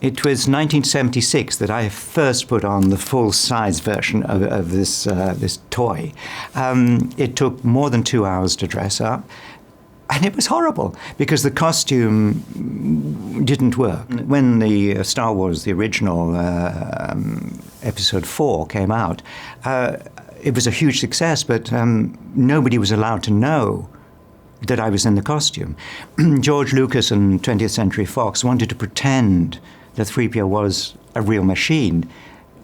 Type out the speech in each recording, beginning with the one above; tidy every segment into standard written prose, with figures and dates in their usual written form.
It was 1976 that I first put on the full-size version of this toy. It took more than 2 hours to dress up. And it was horrible because the costume didn't work. When the Star Wars, the original episode 4 came out, it was a huge success, but nobody was allowed to know that I was in the costume. George Lucas and 20th Century Fox wanted to pretend that 3PO was a real machine.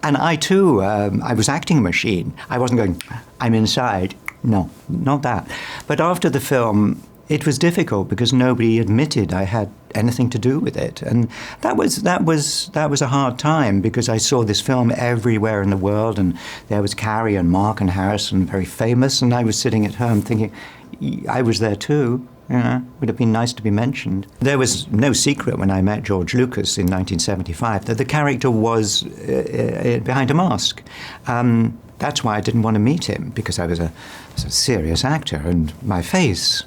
And I too, I was acting a machine. I wasn't going, I'm inside. No, not that. But after the film, it was difficult because nobody admitted I had anything to do with it, and that was a hard time because I saw this film everywhere in the world, and there was Carrie and Mark and Harrison, very famous, and I was sitting at home thinking, I was there too. Would have been nice to be mentioned. There was no secret when I met George Lucas in 1975 that the character was behind a mask. That's why I didn't want to meet him, because I was a serious actor, and my face,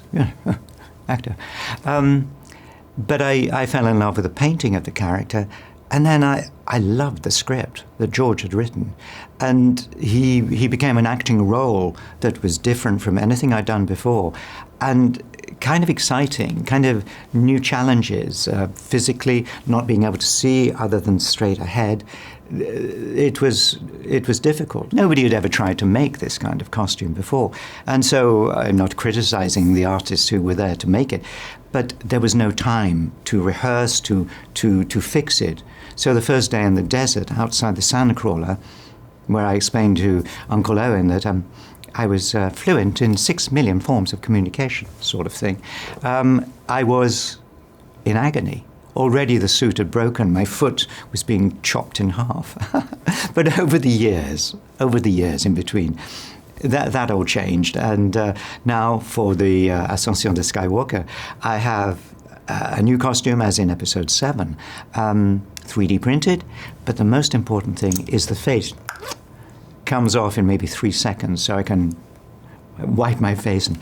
actor. But I fell in love with the painting of the character, and then I loved the script that George had written. And he became an acting role that was different from anything I'd done before, and kind of exciting, kind of new challenges, physically not being able to see other than straight ahead. It was difficult. Nobody had ever tried to make this kind of costume before. And so I'm not criticizing the artists who were there to make it, but there was no time to rehearse, to fix it. So the first day in the desert outside the Sandcrawler, where I explained to Uncle Owen that I was fluent in 6 million forms of communication, sort of thing, I was in agony. Already the suit had broken, my foot was being chopped in half. But over the years in between, that all changed. And now for the Ascension de Skywalker, I have a new costume, as in episode 7, 3D printed, but the most important thing is the face comes off in maybe 3 seconds, so I can wipe my face and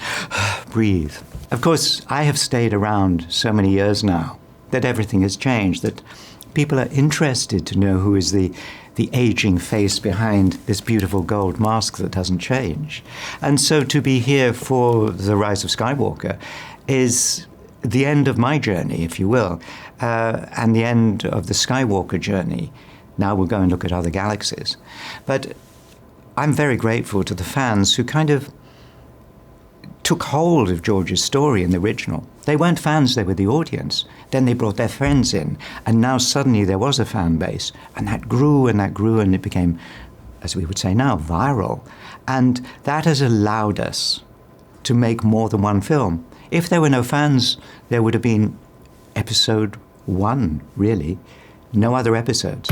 breathe. Of course, I have stayed around so many years now that everything has changed, that people are interested to know who is the aging face behind this beautiful gold mask that doesn't change. And so to be here for The Rise of Skywalker is the end of my journey, if you will, and the end of the Skywalker journey. Now we'll go and look at other galaxies. But I'm very grateful to the fans who kind of took hold of George's story in the original. They weren't fans, they were the audience. Then they brought their friends in, and now suddenly there was a fan base, and that grew, and it became, as we would say now, viral. And that has allowed us to make more than one film. If there were no fans, there would have been episode 1, really. No other episodes.